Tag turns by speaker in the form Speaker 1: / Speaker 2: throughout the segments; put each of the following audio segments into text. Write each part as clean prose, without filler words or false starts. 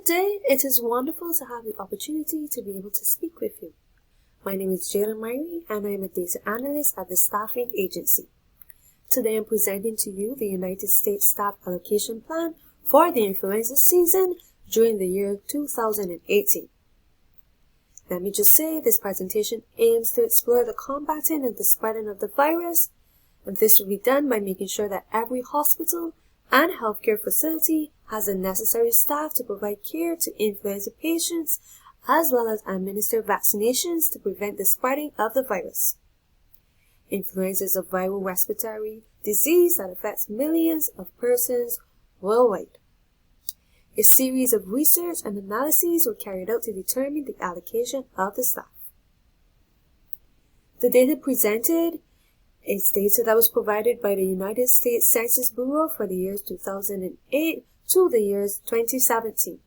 Speaker 1: Good day, it is wonderful to have the opportunity to be able to speak with you. My name is Jayla Myrie and I am a data analyst at the staffing agency. Today I'm presenting to you the United States Staff Allocation Plan for the influenza season during the year 2018. Let me just say this presentation aims to explore the combating and the spreading of the virus, and this will be done by making sure that every hospital and healthcare facility has the necessary staff to provide care to influenza patients as well as administer vaccinations to prevent the spreading of the virus. Influenza is a viral respiratory disease that affects millions of persons worldwide. A series of research and analyses were carried out to determine the allocation of the staff. The data presented is data that was provided by the United States Census Bureau for the years 2008 to the years 2017.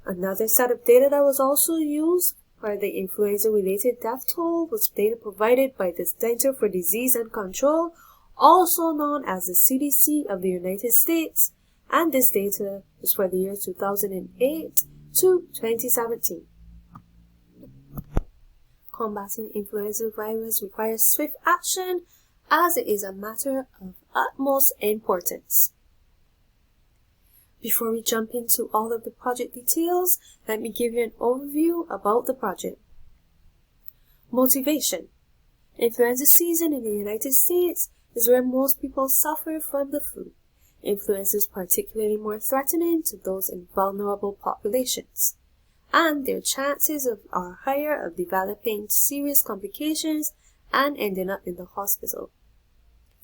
Speaker 1: Another set of data that was also used for the influenza-related death toll was data provided by the Center for Disease and Control, also known as the CDC of the United States, and this data was for the years 2008 to 2017. Combating influenza virus requires swift action as it is a matter of utmost importance. Before we jump into all of the project details, let me give you an overview about the project. Motivation. Influenza season in the United States is where most people suffer from the flu. Influenza is particularly more threatening to those in vulnerable populations, and their chances are higher of developing serious complications and ending up in the hospital.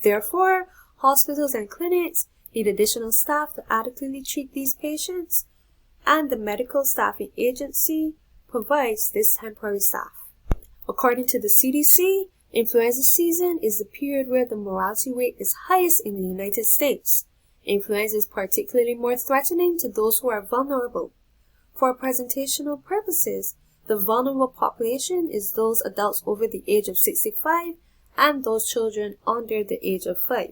Speaker 1: Therefore, hospitals and clinics need additional staff to adequately treat these patients, and the medical staffing agency provides this temporary staff. According to the CDC, influenza season is the period where the mortality rate is highest in the United States. Influenza is particularly more threatening to those who are vulnerable. For presentational purposes, the vulnerable population is those adults over the age of 65 and those children under the age of 5.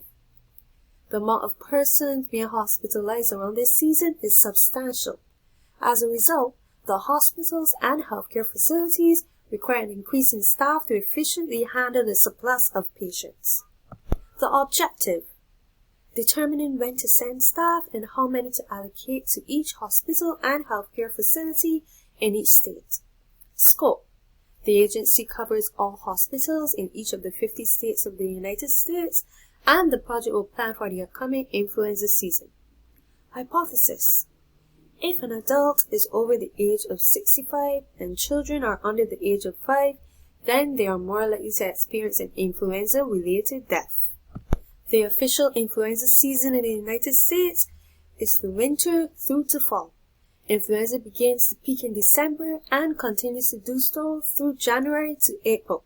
Speaker 1: The amount of persons being hospitalized around this season is substantial. As a result, the hospitals and healthcare facilities require an increase in staff to efficiently handle the surplus of patients. The objective: determining when to send staff and how many to allocate to each hospital and healthcare facility in each state. Scope: the agency covers all hospitals in each of the 50 states of the United States, and the project will plan for the upcoming influenza season. Hypothesis: if an adult is over the age of 65 and children are under the age of 5, then they are more likely to experience an influenza-related death. The official influenza season in the United States is the winter through to fall. Influenza begins to peak in December and continues to do so through January to April.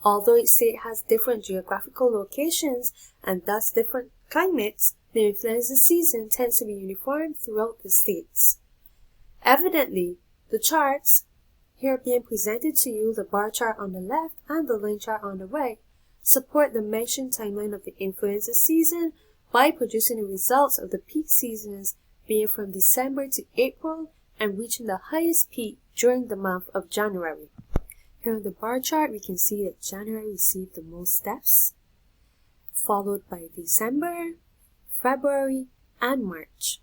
Speaker 1: Although each state has different geographical locations and thus different climates, the influenza season tends to be uniform throughout the states. Evidently, the charts, here being presented to you, the bar chart on the left and the line chart on the right, support the mentioned timeline of the influenza season by producing the results of the peak seasons being from December to April and reaching the highest peak during the month of January. Here on the bar chart, we can see that January received the most deaths, followed by December, February, and March.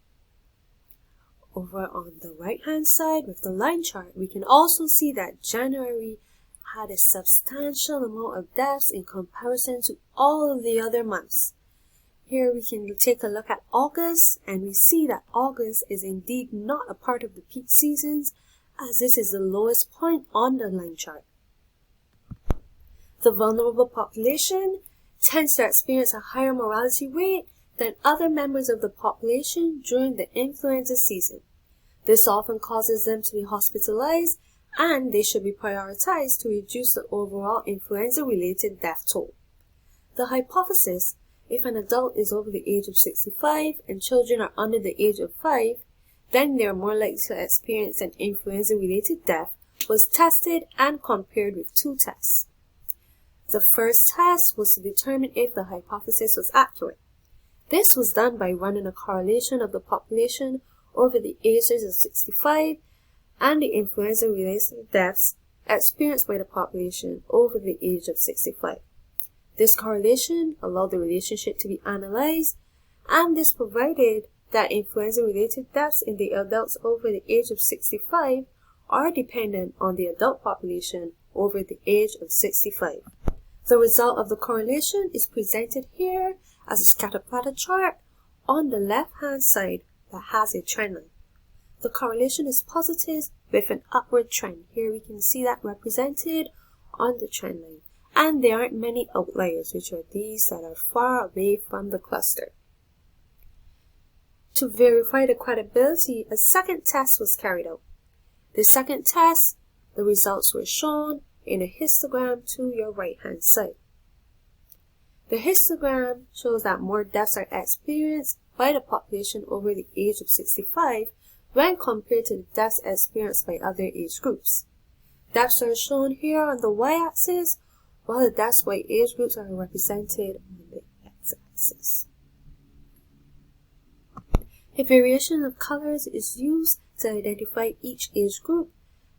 Speaker 1: Over on the right-hand side with the line chart, we can also see that January had a substantial amount of deaths in comparison to all of the other months. Here we can take a look at August, and we see that August is indeed not a part of the peak seasons, as this is the lowest point on the line chart. The vulnerable population tends to experience a higher mortality rate than other members of the population during the influenza season. This often causes them to be hospitalized, and they should be prioritized to reduce the overall influenza-related death toll. The hypothesis: if an adult is over the age of 65 and children are under the age of 5, then they are more likely to experience an influenza-related death, was tested and compared with two tests. The first test was to determine if the hypothesis was accurate. This was done by running a correlation of the population over the ages of 65 and the influenza-related deaths experienced by the population over the age of 65. This correlation allowed the relationship to be analyzed, and this provided that influenza-related deaths in the adults over the age of 65 are dependent on the adult population over the age of 65. The result of the correlation is presented here as a scatter plotted chart on the left-hand side that has a trend line. The correlation is positive with an upward trend. Here we can see that represented on the trend line. And there aren't many outliers, which are these that are far away from the cluster. To verify the credibility, a second test was carried out. The second test, the results were shown in a histogram to your right-hand side. The histogram shows that more deaths are experienced by the population over the age of 65 when compared to the deaths experienced by other age groups. Deaths are shown here on the y-axis, while the deaths by age groups are represented on the x-axis. A variation of colors is used to identify each age group,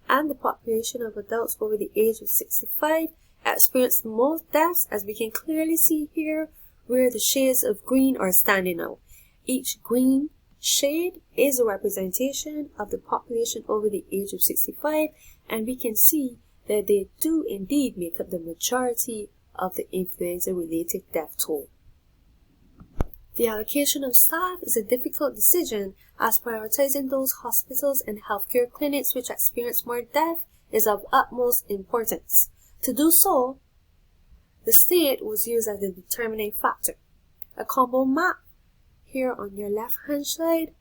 Speaker 1: and the population of adults over the age of 65 experienced the most deaths, as we can clearly see here where the shades of green are standing out. Each green shade is a representation of the population over the age of 65, and we can see that they do indeed make up the majority of the influenza-related death toll. The allocation of staff is a difficult decision, as prioritizing those hospitals and healthcare clinics which experience more death is of utmost importance. To do so, the state was used as the determining factor. A combo map here on your left-hand side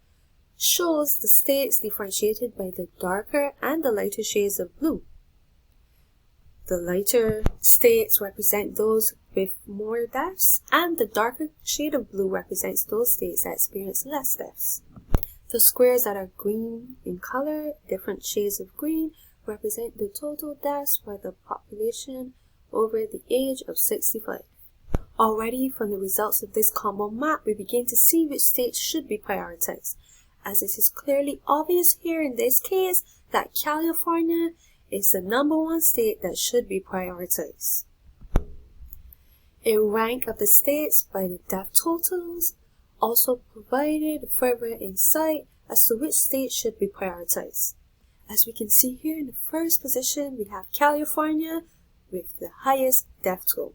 Speaker 1: shows the states differentiated by the darker and the lighter shades of blue. The lighter states represent those with more deaths, and the darker shade of blue represents those states that experience less deaths. The squares that are green in color, different shades of green, represent the total deaths by the population over the age of 65. Already from the results of this combo map, we begin to see which states should be prioritized, as it is clearly obvious here in this case that California is the #1 state that should be prioritized. A rank of the states by the death totals also provided further insight as to which state should be prioritized. As we can see here, in the first position we have California with the highest death toll.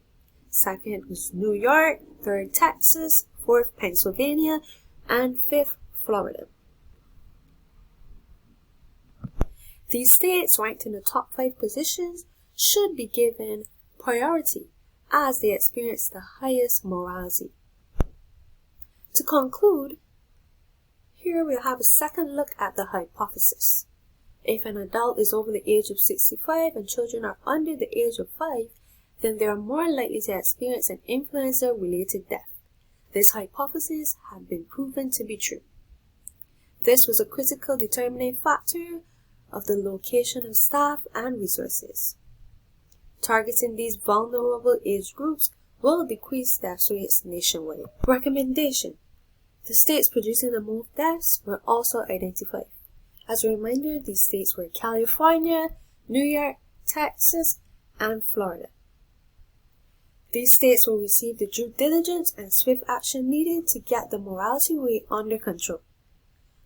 Speaker 1: Second was New York, third Texas, fourth Pennsylvania, and fifth Florida. These states ranked in the top 5 positions should be given priority as they experience the highest mortality. To conclude, here we'll have a second look at the hypothesis. If an adult is over the age of 65 and children are under the age of 5, then they are more likely to experience an influenza-related death. This hypothesis has been proven to be true. This was a critical determining factor of the location of staff and resources. Targeting these vulnerable age groups will decrease death rates nationwide. Recommendation: the states producing the most deaths were also identified. As a reminder, these states were California, New York, Texas, and Florida. These states will receive the due diligence and swift action needed to get the mortality rate under control.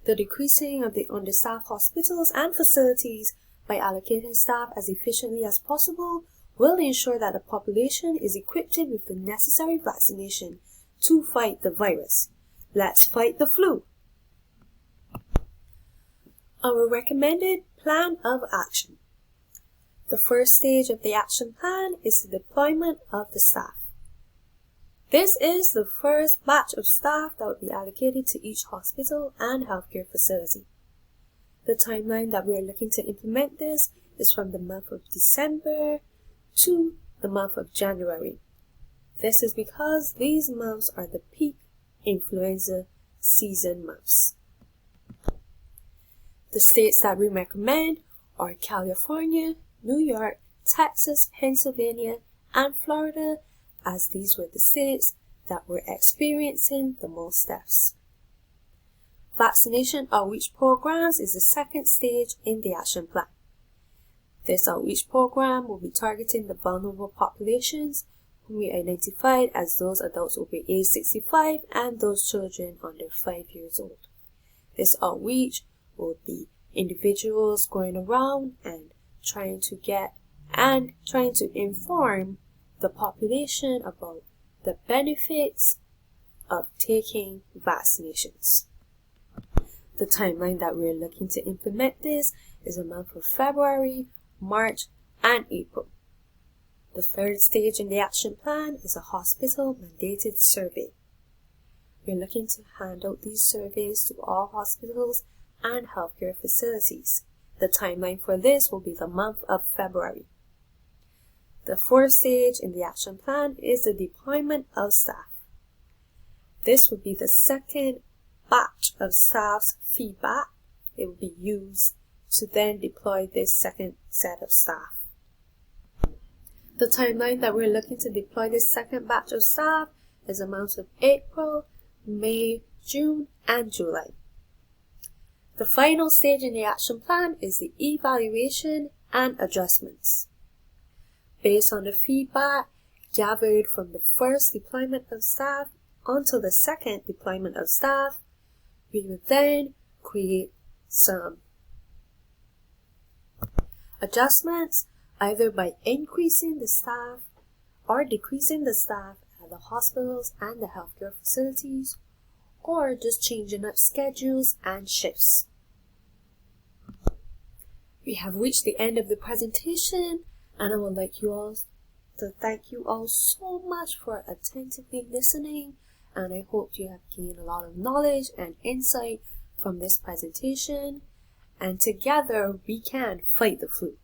Speaker 1: The decreasing of the understaffed hospitals and facilities by allocating staff as efficiently as possible will ensure that the population is equipped with the necessary vaccination to fight the virus. Let's fight the flu. Our recommended plan of action. The first stage of the action plan is the deployment of the staff. This is the first batch of staff that will be allocated to each hospital and healthcare facility. The timeline that we are looking to implement this is from the month of December to the month of January. This is because these months are the peak influenza season months. The states that we recommend are California, New York, Texas, Pennsylvania, and Florida, as these were the states that were experiencing the most deaths. Vaccination outreach programs is the second stage in the action plan. This outreach program will be targeting the vulnerable populations whom we identified as those adults over age 65 and those children under 5 years old. This outreach will be individuals going around and trying to inform the population about the benefits of taking vaccinations. The timeline that we're looking to implement this is a month of February, March, and April. The third stage in the action plan is a hospital mandated survey. We're looking to hand out these surveys to all hospitals and healthcare facilities. The timeline for this will be the month of February. The fourth stage in the action plan is the deployment of staff. This will be the second batch of staff's feedback. It will be used to then deploy this second set of staff. The timeline that we're looking to deploy this second batch of staff is the months of April, May, June, and July. The final stage in the action plan is the evaluation and adjustments. Based on the feedback gathered from the first deployment of staff until the second deployment of staff, we will then create some adjustments, either by increasing the staff or decreasing the staff at the hospitals and the healthcare facilities, or just changing up schedules and shifts. We have reached the end of the presentation, and I would like you all to thank you all so much for attentively listening, and I hope you have gained a lot of knowledge and insight from this presentation, and together we can fight the flu.